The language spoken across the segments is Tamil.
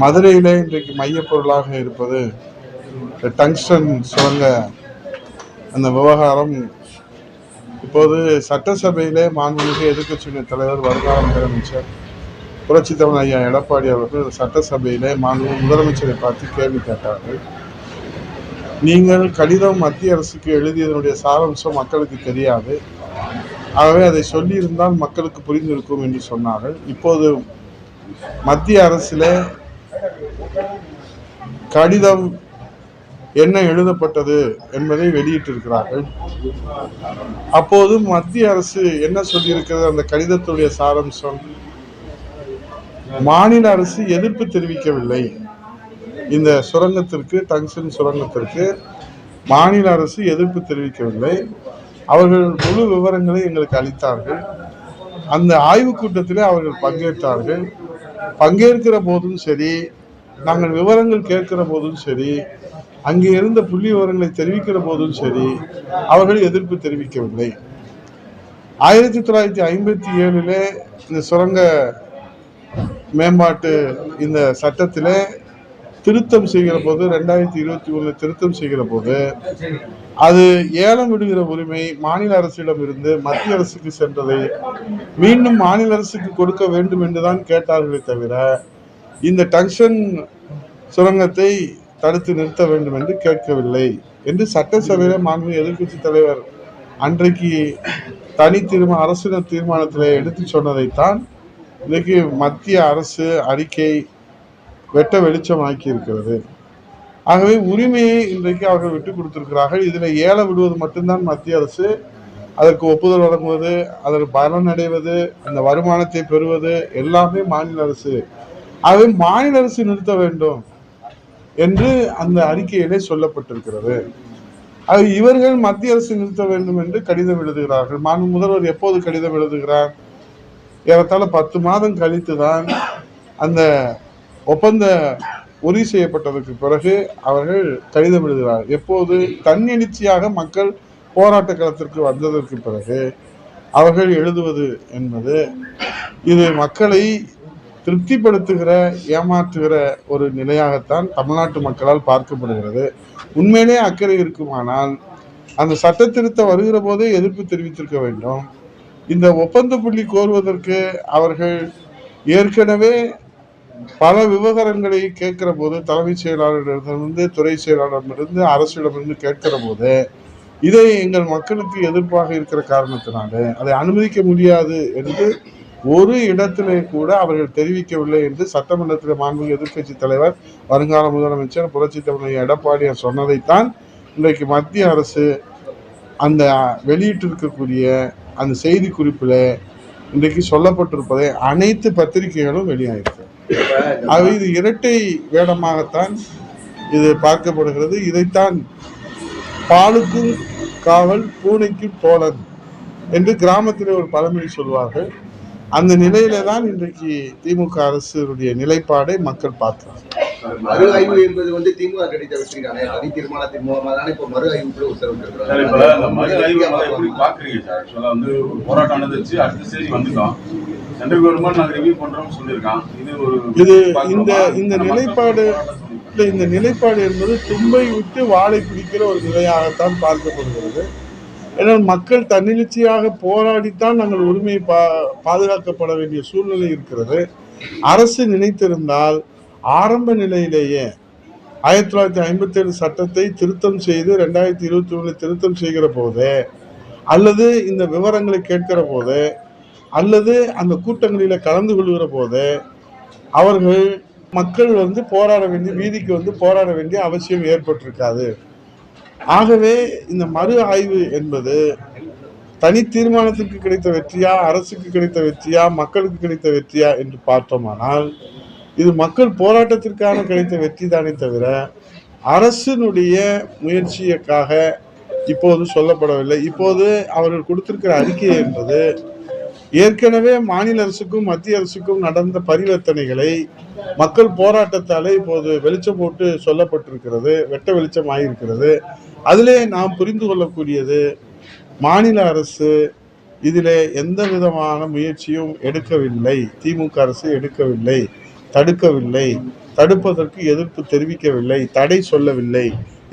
மதுரையிலே இன்றைக்கு மையப்பொருளாக இருப்பது டங்ஸ்டன் சுரங்க அந்த விவகாரம். இப்போது சட்டசபையிலே மாண்புமிகு எதிர்க்கட்சியின தலைவர் வருங்கால முதலமைச்சர் புரட்சி தமிழ் ஐயா எடப்பாடி அவர்கள் சட்டசபையிலே மாண்புமிகு முதலமைச்சரை பார்த்து கேள்வி கேட்டார்கள். நீங்கள் கடிதம் மத்திய அரசுக்கு எழுதியதனுடைய சாராம்சம் மக்களுக்கு தெரியாது, ஆகவே அதை சொல்லியிருந்தால் மக்களுக்கு புரிந்திருக்கும் என்று சொன்னார்கள். இப்போது மத்திய அரசில் கடிதம் என்ன எழுதப்பட்டது என்பதை வெளியிட்டிருக்கிறார்கள். அப்போது மத்திய அரசு என்ன சொல்லியிருக்கிறது? அந்த கடிதத்துடைய சாராம்சம், மாநில அரசு எதிர்ப்பு தெரிவிக்கவில்லை. இந்த சுரங்கத்திற்கு, டங்ஸ்டன் சுரங்கத்திற்கு மாநில அரசு எதிர்ப்பு தெரிவிக்கவில்லை. அவர்கள் முழு விவரங்களை எங்களுக்கு அளித்தார்கள். அந்த ஆய்வுக் கூட்டத்திலே அவர்கள் பங்கேற்றார்கள். பங்கேற்கிற போதும் சரி, நாங்கள் விவரங்கள் கேட்கிற போதும் சரி, அங்கே இருந்த புள்ளி விவரங்களை தெரிவிக்கிற போதும் சரி, அவர்கள் எதிர்ப்பு தெரிவிக்கவில்லை. 1957 இந்த சுரங்க மேம்பாட்டு இந்த சட்டத்திலே திருத்தம் செய்கிற போது, 2021 திருத்தம் செய்கிற போது, அது ஏலம் விடுகிற உரிமை மாநில அரசிடம் இருந்து மத்திய அரசுக்கு சென்றதை மீண்டும் மாநில அரசுக்கு கொடுக்க வேண்டும் என்றுதான் கேட்டார்களே தவிர, இந்த டங்ஸ்டன் சுரங்கத்தை தடுத்து நிறுத்த வேண்டும் என்று கேட்கவில்லை என்று சட்டசபையில மாண்புமிகு எதிர்க்கட்சி தலைவர் அன்றைக்கு அரசினர் தீர்மானத்தில் எடுத்து சொன்னதைத்தான் இன்றைக்கு மத்திய அரசு அறிக்கை வெட்ட வெளிச்சமாக்கி இருக்கிறது. ஆகவே உரிமையை இன்றைக்கு அவர்கள் விட்டுக் கொடுத்திருக்கிறார்கள். இதில் ஏலம் விடுவது மட்டும்தான் மத்திய அரசு, அதற்கு ஒப்புதல் வழங்குவது, அதற்கு பலன் அடைவது, அந்த வருமானத்தை பெறுவது எல்லாமே மாநில அரசு. ஆகவே மாநில அரசு நிறுத்த வேண்டும் என்று அந்த அறிக்கையிலே சொல்லப்பட்டிருக்கிறது. ஆக இவர்கள் மத்திய அரசு நிறுத்த வேண்டும் என்று கடிதம் எழுதுகிறார்கள். மாண்பு முதல்வர் எப்போது கடிதம் எழுதுகிறார்? ஏறத்தாழ 10 மாதம் கழித்துதான் அந்த ஒப்பந்த உறுதி செய்யப்பட்டதற்கு பிறகு அவர்கள் கடிதம் எழுதுகிறார். எப்போது? தன்னெழுச்சியாக மக்கள் போராட்ட களத்திற்கு வந்ததற்கு பிறகு அவர்கள் எழுதுவது என்பது இது மக்களை திருப்திப்படுத்துகிற, ஏமாற்றுகிற ஒரு நிலையாகத்தான் தமிழ்நாட்டு மக்களால் பார்க்கப்படுகிறது. உண்மையிலே அக்கறை இருக்குமானால் அந்த சட்ட திருத்தம் வருகிற போதே எதிர்ப்பு தெரிவித்திருக்க வேண்டும். இந்த ஒப்பந்த புள்ளி கோருவதற்கு அவர்கள் ஏற்கனவே பல விவகாரங்களை கேட்கிற போது, தலைமைச் செயலாளரிடமிருந்து, துறை செயலாளரிடமிருந்து, அரசிடமிருந்து கேட்கிற போது, இதை எங்கள் மக்களுக்கு எதிர்ப்பாக இருக்கிற காரணத்தினால அதை அனுமதிக்க முடியாது என்று ஒரு இடத்திலே கூட அவர்கள் தெரிவிக்கவில்லை என்று சட்டமன்றத்தில் மாண்புமிகு எதிர்க்கட்சி தலைவர் வருங்கால முதலமைச்சர் புரட்சி தமிழ் எடப்பாடியார் சொன்னதைத்தான் இன்றைக்கு மத்திய அரசு அந்த வெளியிட்டிருக்கக்கூடிய அந்த செய்தி குறிப்பில் இன்றைக்கு சொல்லப்பட்டிருப்பதை அனைத்து பத்திரிகைகளும் வெளியாயிருக்கு. ஆகவே இது இரட்டை வேடமாகத்தான் இது பார்க்கப்படுகிறது. இதைத்தான் பாலுக்கும் காவல் பூனைக்கும் தோழன் என்று கிராமத்திலே ஒரு பழமொழி சொல்வார்கள். அந்த நிலையில தான் இன்றைக்கு திமுக அரசுடைய நிலைப்பாடை மக்கள் பார்க்கிறார்கள். மறு ஆய்வு என்பது வந்து திமுக கிடைத்த வெற்றிக்கான தனி தீர்மானத்தின் மூலமாக தான் இப்போ மறு ஆய்வு உத்தரவிட்டிருக்கிறாங்க. போராட்டம் நடந்துச்சு, அடுத்த ஸ்டேஜ் வந்துட்டோம். சென்ட்ரல் கவர்மெண்ட் நாங்கள் ரிவ்யூ பண்றோம்னு சொல்லியிருக்கான். இது இந்த நிலைப்பாடு என்பது தும்பை விட்டு வாழை பிடிக்கிற ஒரு நிலையாகத்தான் பார்க்கப்படுகிறது. ஏன்னால் மக்கள் தன்னெழுச்சியாக போராடித்தான் நாங்கள் உரிமையை பாதுகாக்கப்பட வேண்டிய சூழ்நிலை இருக்கிறது. அரசு நினைத்திருந்தால் ஆரம்ப நிலையிலேயே 1957 சட்டத்தை திருத்தம் செய்து 2021 திருத்தம் செய்கிற போது, அல்லது இந்த விவரங்களை கேட்கிற போது, அல்லது அந்த கூட்டங்களில கலந்து கொள்கிற போது அவர்கள் மக்கள் போராட வேண்டிய, வீதிக்கு போராட வேண்டிய அவசியம் ஏற்பட்டிருக்காது. ஆகவே இந்த மறு ஆய்வு என்பது தனி தீர்மானத்திற்கு கிடைத்த வெற்றியா, அரசுக்கு கிடைத்த வெற்றியா, மக்களுக்கு கிடைத்த வெற்றியா என்று பார்த்தோமானால் இது மக்கள் போராட்டத்திற்கான கிடைத்த வெற்றி தானே தவிர அரசினுடைய முயற்சியக்காக இப்போது சொல்லப்படவில்லை. இப்போது அவர்கள் கொடுத்திருக்கிற அறிக்கை என்பது ஏற்கனவே மாநில அரசுக்கும் மத்திய அரசுக்கும் நடந்த பரிவர்த்தனைகளை மக்கள் போராட்டத்தாலே இப்போது வெளிச்சம் போட்டு சொல்லப்பட்டிருக்கிறது, வெட்ட வெளிச்சம் ஆகியிருக்கிறது. அதிலே நாம் புரிந்து கொள்ளக்கூடியது, மாநில அரசு இதிலே எந்த விதமான முயற்சியும் எடுக்கவில்லை, திமுக அரசு எடுக்கவில்லை, தடுக்கவில்லை. தடுப்பதற்கு எதிர்ப்பு தெரிவிக்கவில்லை, தடை சொல்லவில்லை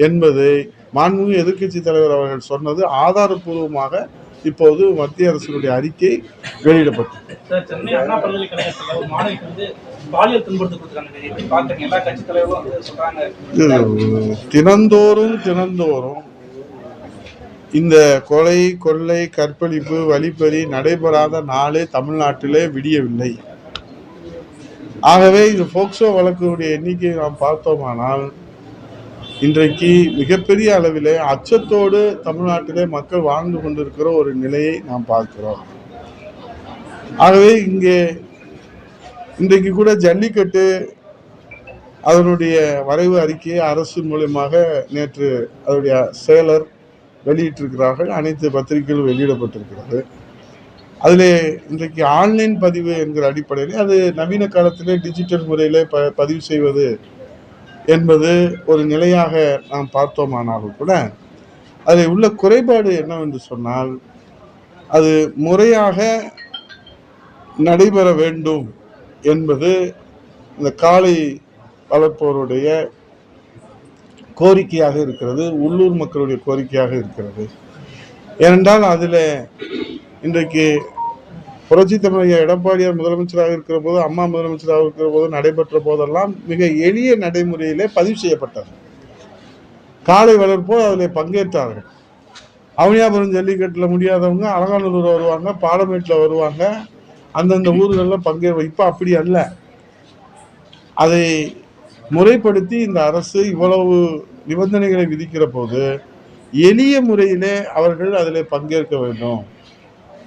என்பதை மாண்புமிகு எதிர்க்கட்சி தலைவர் அவர்கள் சொன்னது ஆதாரப்பூர்வமாக இப்போது மத்திய அரசினுடைய அறிக்கை வெளியிடப்பட்டது. சென்னை அண்ணா பல்கலைக்கழகத்தில் ஒரு மாணவிக்கு வந்து பாலியல் துன்புறுத்து கொடுத்துருக்காங்க. எப்படி பார்க்குறீங்க? எல்லா கட்சி தலைவரும் வந்து சொல்றாங்க. தினந்தோறும் இந்த கொலை, கொள்ளை, கற்பழிப்பு, வழிப்பறி நடைபெறாத நாளே தமிழ்நாட்டிலே விடியவில்லை. ஆகவே இது போக்சோ வழக்குடைய எண்ணிக்கையை நாம் பார்த்தோமானால் இன்றைக்கு மிகப்பெரிய அளவிலே அச்சத்தோடு தமிழ்நாட்டிலே மக்கள் வாழ்ந்து கொண்டிருக்கிற ஒரு நிலையை நாம் பார்க்கிறோம். ஆகவே இன்றைக்கு கூட ஜல்லிக்கட்டு அதனுடைய வரைவு அறிக்கையை அரசு மூலமாக நேற்று அதனுடைய செயலர் வெளியிட்டிருக்கிறார்கள். அனைத்து பத்திரிகைகளும் வெளியிடப்பட்டிருக்கிறது. அதிலே இன்றைக்கு ஆன்லைன் பதிவு என்கிற அடிப்படையில் அது நவீன காலத்திலே டிஜிட்டல் முறையிலே பதிவு செய்வது என்பது ஒரு நிலையாக நாம் பார்த்தோமானாலும் கூட அதில் உள்ள குறைபாடு என்னவென்று சொன்னால் அது முறையாக நடைபெற வேண்டும் என்பது இந்த காளை வளர்ப்போருடைய கோரிக்கையாக இருக்கிறது, உள்ளூர் மக்களுடைய கோரிக்கையாக இருக்கிறது. ஏனென்றால் அதில் இன்றைக்கு புரட்சி தமிழக எடப்பாடியார் முதலமைச்சராக இருக்கிற போது, அம்மா முதலமைச்சராக இருக்கிற போது நடைபெற்ற போதெல்லாம் மிக எளிய நடைமுறையிலே பதிவு செய்யப்பட்டது. காளை வளர்ப்போர் அதில் பங்கேற்றார்கள். அவனியாபுரம் ஜல்லிக்கட்டில் முடியாதவங்க அலங்காநல்லூர் வருவாங்க, பாலமேட்டில் வருவாங்க, அந்தந்த ஊர்களில் பங்கேற்ப. இப்போ அப்படி அல்ல. அதை முறைப்படுத்தி இந்த அரசு இவ்வளவு நிபந்தனைகளை விதிக்கிற போது எளிய முறையிலே அவர்கள் அதில் பங்கேற்க வேண்டும்.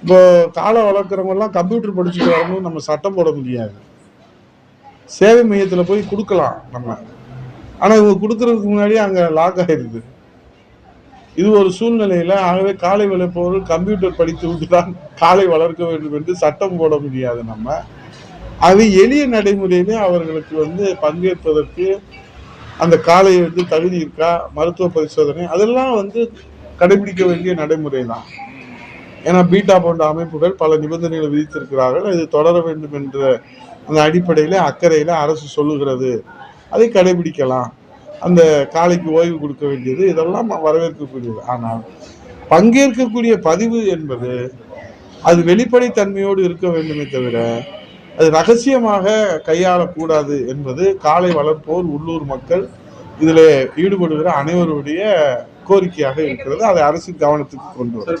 இப்போ காளை வளர்க்குறவங்கெல்லாம் கம்ப்யூட்டர் படிச்சுட்டு வரணும்னு நம்ம சட்டம் போட முடியாது. சேவை மையத்தில் போய் கொடுக்கலாம் நம்ம, ஆனால் இவங்க கொடுக்கறதுக்கு முன்னாடி அங்கே லாக் ஆயிடுது. இது ஒரு சூழ்நிலையில் ஆகவே காளை வளர்ப்பவர்கள் கம்ப்யூட்டர் படித்து விட்டுதான் காளை வளர்க்க வேண்டும் என்று சட்டம் போட முடியாது நம்ம. அது எளிய நடைமுறையிலே அவர்களுக்கு பங்கேற்பதற்கு அந்த காளை தகுதி இருக்கா, மருத்துவ பரிசோதனை அதெல்லாம் கடைபிடிக்க வேண்டிய நடைமுறை தான். ஏன்னா பீட்டா போன்ற அமைப்புகள் பல நிபந்தனைகளை விதித்திருக்கிறார்கள். இது தொடர வேண்டும் என்ற அந்த அடிப்படையில் அக்கறையில் அரசு சொல்லுகிறது, அதை கடைபிடிக்கலாம். அந்த காளைக்கு ஓய்வு கொடுக்க வேண்டியது இதெல்லாம் வரவேற்கக்கூடியது. ஆனால் பங்கேற்கக்கூடிய பதிவு என்பது அது வெளிப்படைத்தன்மையோடு இருக்க வேண்டுமே தவிர அது ரகசியமாக கையாளக்கூடாது என்பது காளை வளர்ப்போர், உள்ளூர் மக்கள், இதில் ஈடுபடுகிற அனைவருடைய கோரிக்கையாக இருக்கிறது. அதை அரசு கவனத்துக்கு கொண்டு வரும்.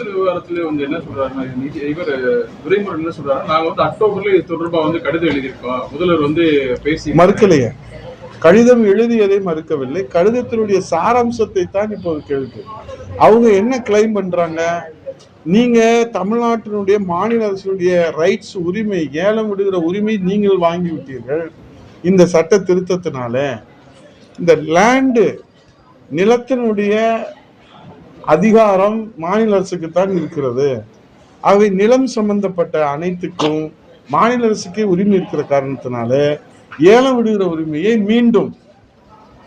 விவகாரத்திலே என்ன சொல்றாருன்னா, இவர் துரைமுருகன் என்ன சொல்றாரு, நாங்க அக்டோபர்ல இது தொடர்பா கடிதம் எழுதியிருக்கோம். முதல்வர் பேசி மறுக்கலையே. கடிதம் எழுதியதை மறுக்கவில்லை. கடிதத்தினுடைய சாராம்சத்தை தான் இப்போது கேள்வி. அவங்க என்ன கிளைம் பண்றாங்க? நீங்க தமிழ்நாட்டினுடைய மாநில அரசுடைய ரைட்ஸ், உரிமை, ஏலம் விடுகிற உரிமை நீங்கள் வாங்கி விட்டீர்கள். இந்த சட்ட திருத்தத்தினால இந்த லேண்டு, நிலத்தினுடைய அதிகாரம் மாநில அரசுக்குத்தான் இருக்கிறது. ஆகவே நிலம் சம்பந்தப்பட்ட அனைத்துக்கும் மாநில அரசுக்கே உரிமை இருக்கிற காரணத்தினால ஏலம் விடுகிற உரிமையை மீண்டும்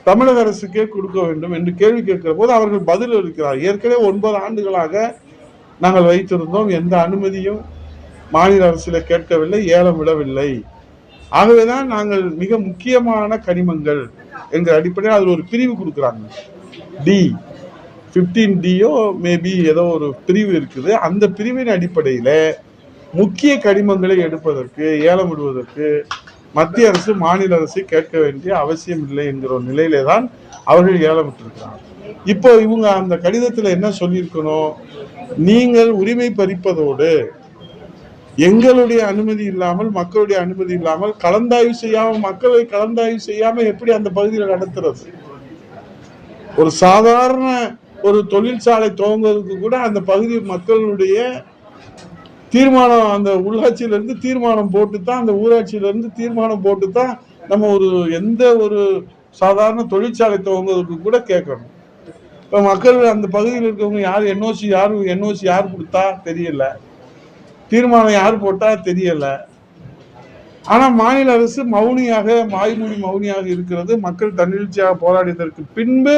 தமிழக அரசுக்கே கொடுக்க வேண்டும் என்று கேள்வி கேட்கிற போது அவர்கள் பதில் அளிக்கிறார். ஏற்கனவே 9 ஆண்டுகளாக நாங்கள் வைத்திருந்தோம், எந்த அனுமதியும் மாநில அரசில் கேட்கவில்லை, ஏலம் விடவில்லை. ஆகவேதான் நாங்கள் மிக முக்கியமான கனிமங்கள் என்கிற அடிப்படையில் அதில் ஒரு பிரிவு கொடுக்குறாங்க. D15Dயோ மேபி ஏதோ ஒரு பிரிவு இருக்குது. அந்த பிரிவின் அடிப்படையில் முக்கிய கனிமங்களை எடுப்பதற்கு, ஏலம் விடுவதற்கு மத்திய அரசு மாநில அரசு கேட்க வேண்டிய அவசியம் இல்லை என்கிற ஒரு நிலையிலே தான் அவர்கள் ஏலம் விட்டிருக்கிறாங்க. இப்போ இவங்க அந்த கடிதத்தில் என்ன சொல்லியிருக்கணும்? நீங்கள் உரிமை பறிப்பதோடு எங்களுடைய அனுமதி இல்லாமல், மக்களுடைய அனுமதி இல்லாமல், கலந்தாய்வு செய்யாமல், மக்களை கலந்தாய்வு செய்யாம எப்படி அந்த பகுதியில் நடத்துறது? ஒரு சாதாரண ஒரு தொழிற்சாலை துவங்குவதற்கு கூட அந்த பகுதி மக்களுடைய தீர்மானம், அந்த உள்ளாட்சியிலிருந்து தீர்மானம் போட்டு தான், அந்த ஊராட்சியிலிருந்து தீர்மானம் போட்டு தான் நம்ம எந்த ஒரு சாதாரண தொழிற்சாலை துவங்குவதற்கு கூட கேட்கணும். இப்போ மக்கள் அந்த பகுதியில் இருக்கவங்க யார் என்ஓசி யார் கொடுத்தா தெரியல, தீர்மானம் யார் போட்டா தெரியல. ஆனா மாநில அரசு மௌனியாக, வாய்மொழி மௌனியாக இருக்கிறது. மக்கள் தன்னெழுச்சியாக போராடியதற்கு பின்பு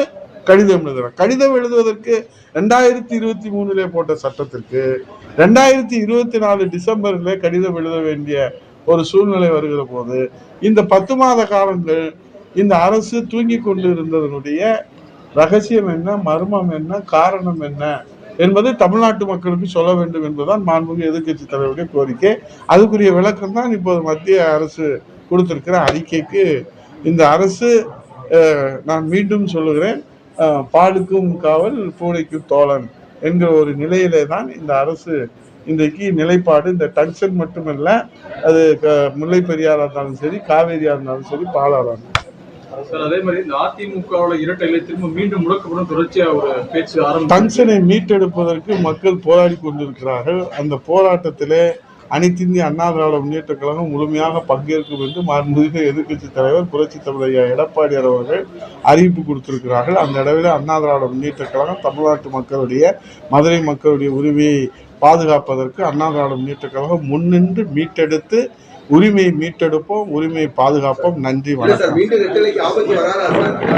கடிதம் எழுதுறாங்க. கடிதம் எழுதுவதற்கு 2023 போட்ட சட்டத்திற்கு 2024 டிசம்பரில் கடிதம் எழுத வேண்டிய ஒரு சூழ்நிலை வருகிற போது இந்த 10 மாத காலங்கள் இந்த அரசு தூங்கி கொண்டு இருந்ததனுடைய ரகசியம் என்ன, மர்மம் என்ன, காரணம் என்ன என்பதை தமிழ்நாட்டு மக்களுக்கு சொல்ல வேண்டும் என்பதுதான் மாண்புமிகு எதிர்க்கட்சி தலைவருடைய கோரிக்கை. அதுக்குரிய விளக்கம் தான் இப்போது மத்திய அரசு கொடுத்திருக்கிற அறிக்கைக்கு. இந்த அரசு நான் மீண்டும் சொல்லுகிறேன், பாலுக்கும் காவல் பூனைக்கும் தோழன் என்கிற ஒரு நிலையிலே தான் இந்த அரசு இன்றைக்கு நிலைப்பாடு. இந்த டங்ஷன் மட்டுமல்ல, அது முல்லை பெரியாரா இருந்தாலும் சரி, காவேரியா இருந்தாலும் சரி, பாலாரா இருந்தாலும். சார், அதே மாதிரி இந்த அதிமுகவோட இரட்டை இலை திரும்ப மீண்டும் முடக்கப்படும் தொடர்ச்சியா ஒரு பேச்சு ஆரம்பிச்சு டங்ஷனை மீட்டெடுப்பதற்கு மக்கள் போராடி கொண்டிருக்கிறார்கள். அந்த போராட்டத்திலே அனைத்து இந்திய அண்ணா திராவிட முன்னேற்ற கழகம் முழுமையாக பங்கேற்கும் என்று மாண்புமிகு எதிர்க்கட்சி தலைவர் புரட்சித் தலைவர் ஐயா எடப்பாடியார் அவர்கள் அறிவிப்பு கொடுத்திருக்கிறார்கள். அந்த அளவில் அண்ணா திராவிட முன்னேற்ற கழகம் தமிழ்நாட்டு மக்களுடைய, மதுரை மக்களுடைய உரிமையை பாதுகாப்பதற்கு அண்ணா திராவிட முன்னேற்ற கழகம் முன்னின்று மீட்டெடுத்து உரிமையை மீட்டெடுப்போம், உரிமையை பாதுகாப்போம். நன்றி, வணக்கம். மீண்டும் ரெட்டலைக்கு ஆபத்து வராதா சார்?